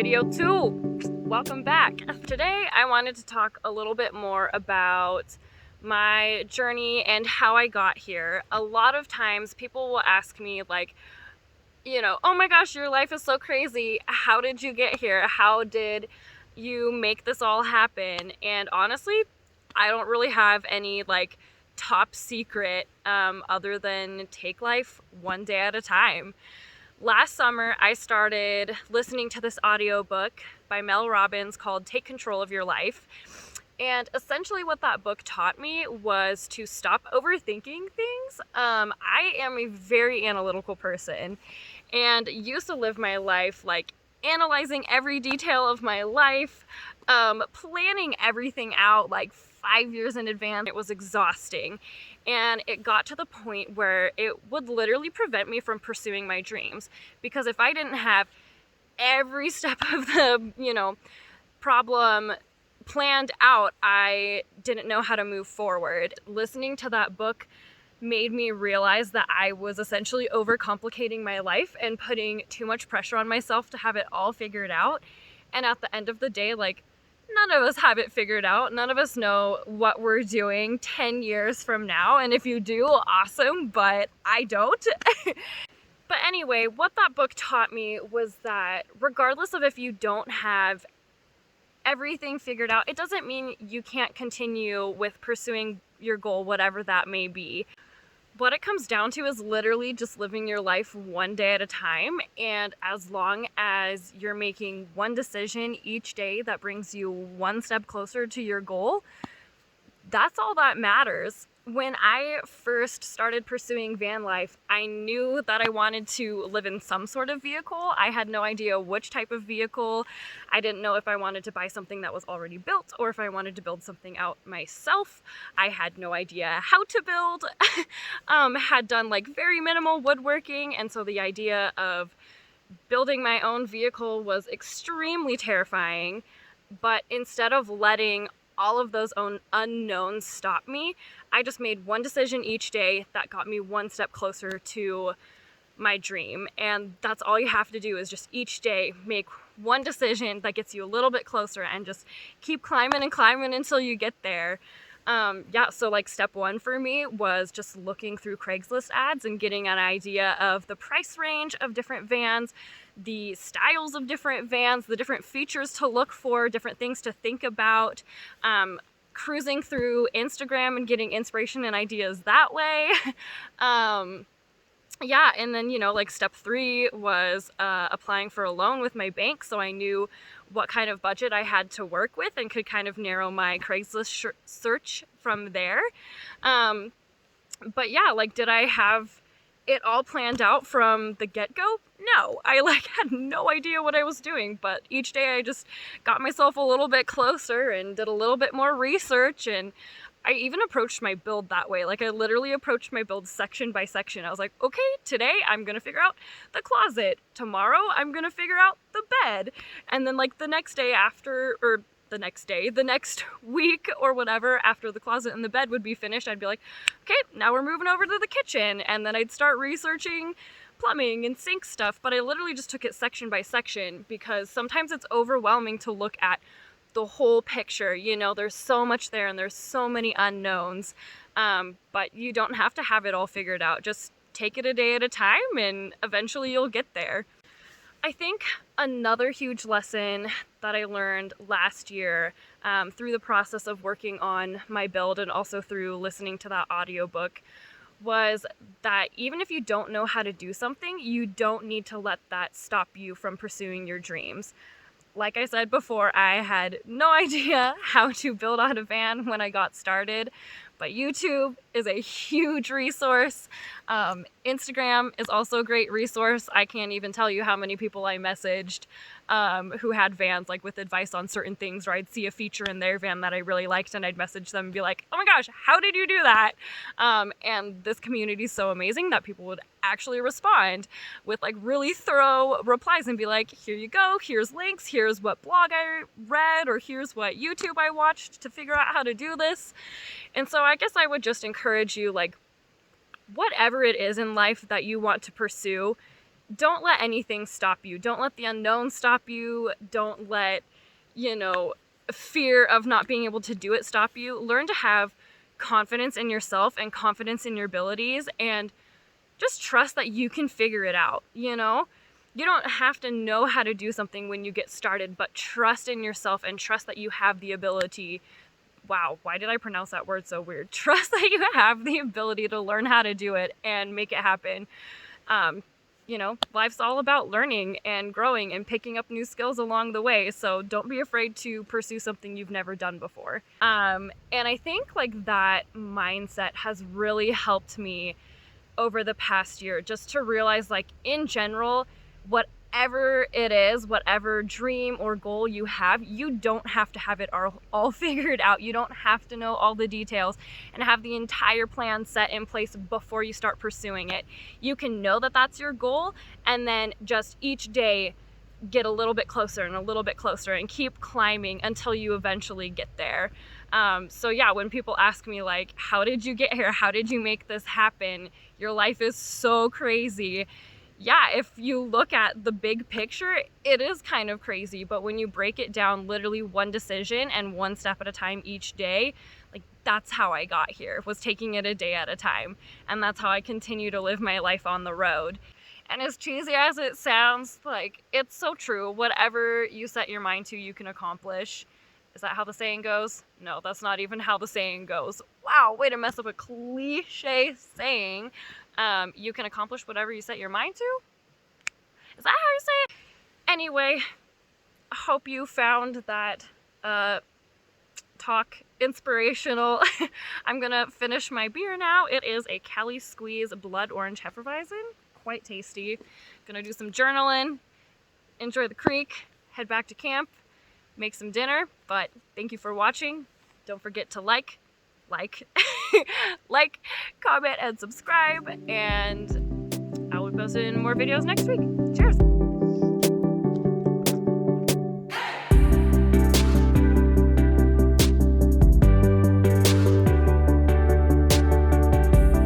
video 2. Welcome back. Today I wanted to talk a little bit more about my journey and how I got here. A lot of times people will ask me like, oh my gosh, your life is so crazy. How did you get here? How did you make this all happen? And honestly, I don't really have any like top secret other than take life one day at a time. Last summer, I started listening to this audiobook by Mel Robbins called Take Control of Your Life. And essentially what that book taught me was to stop overthinking things. I am a very analytical person and used to live my life like analyzing every detail of my life, planning everything out like 5 years in advance. It was exhausting. And it got to the point where it would literally prevent me from pursuing my dreams. Because if I didn't have every step of the, problem planned out, I didn't know how to move forward. Listening to that book made me realize that I was essentially overcomplicating my life and putting too much pressure on myself to have it all figured out. And at the end of the day, like, none of us have it figured out. None of us know what we're doing 10 years from now. And if you do, awesome, but I don't. But anyway, what that book taught me was that regardless of if you don't have everything figured out, it doesn't mean you can't continue with pursuing your goal, whatever that may be. What it comes down to is literally just living your life one day at a time. And as long as you're making one decision each day that brings you one step closer to your goal, that's all that matters. When I first started pursuing van life, I knew that I wanted to live in some sort of vehicle. I had no idea which type of vehicle. I didn't know if I wanted to buy something that was already built or if I wanted to build something out myself. I had no idea how to build. Had done like very minimal woodworking, and so the idea of building my own vehicle was extremely terrifying. But instead of letting all of those unknowns stop me, I just made one decision each day that got me one step closer to my dream. And that's all you have to do, is just each day make one decision that gets you a little bit closer and just keep climbing and climbing until you get there. So like step one for me was just looking through Craigslist ads and getting an idea of the price range of different vans, the styles of different vans, the different features to look for, different things to think about, cruising through Instagram and getting inspiration and ideas that way. And then, like step 3 was applying for a loan with my bank, so I knew what kind of budget I had to work with and could kind of narrow my Craigslist search from there. Did I have it all planned out from the get-go? No, I had no idea what I was doing, but each day I just got myself a little bit closer and did a little bit more research, and I even approached my build that way. Like, I literally approached my build section by section. I was like, okay, today I'm gonna figure out the closet. Tomorrow I'm gonna figure out the bed. And then like the next week or whatever, after the closet and the bed would be finished, I'd be like, okay, now we're moving over to the kitchen. And then I'd start researching plumbing and sink stuff. But I literally just took it section by section, because sometimes it's overwhelming to look at the whole picture. There's so much there and there's so many unknowns, but you don't have to have it all figured out. Just take it a day at a time and eventually you'll get there. I think another huge lesson that I learned last year through the process of working on my build and also through listening to that audiobook was that even if you don't know how to do something, you don't need to let that stop you from pursuing your dreams. Like I said before, I had no idea how to build out a van when I got started, but YouTube is a huge resource. Instagram is also a great resource. I can't even tell you how many people I messaged who had vans, like with advice on certain things, or I'd see a feature in their van that I really liked and I'd message them and be like, oh my gosh, how did you do that? And this community is so amazing that people would actually respond with like really thorough replies and be like, here you go, here's links, here's what blog I read, or here's what YouTube I watched to figure out how to do this. And so I guess I would just encourage you, like, whatever it is in life that you want to pursue, don't let anything stop you. Don't let the unknown stop you. Don't let, you know, fear of not being able to do it stop you. Learn to have confidence in yourself and confidence in your abilities, and just trust that you can figure it out, you know? You don't have to know how to do something when you get started, but trust in yourself and trust that you have the ability. Wow, why did I pronounce that word so weird? Trust that you have the ability to learn how to do it and make it happen. You know, life's all about learning and growing and picking up new skills along the way. So don't be afraid to pursue something you've never done before. And I think like that mindset has really helped me over the past year, just to realize, like, in general, whatever it is, whatever dream or goal you have, you don't have to have it all figured out. You don't have to know all the details and have the entire plan set in place before you start pursuing it. You can know that that's your goal, and then just each day get a little bit closer and a little bit closer and keep climbing until you eventually get there. So yeah, when people ask me like, how did you get here? How did you make this happen? Your life is so crazy. Yeah, if you look at the big picture, it is kind of crazy, but when you break it down literally one decision and one step at a time each day, like, that's how I got here, was taking it a day at a time. And that's how I continue to live my life on the road. And as cheesy as it sounds, like, it's so true. Whatever you set your mind to, you can accomplish. Is that how the saying goes? No, that's not even how the saying goes. Wow, way to mess up a cliche saying. You can accomplish whatever you set your mind to? Is that how you say it? Anyway, I hope you found that talk inspirational. I'm gonna finish my beer now. It is a Cali Squeeze Blood Orange Hefeweizen. Quite tasty. Gonna do some journaling, enjoy the creek, head back to camp, make some dinner. But thank you for watching. Don't forget to like, comment, and subscribe. And I will post in more videos next week. Cheers.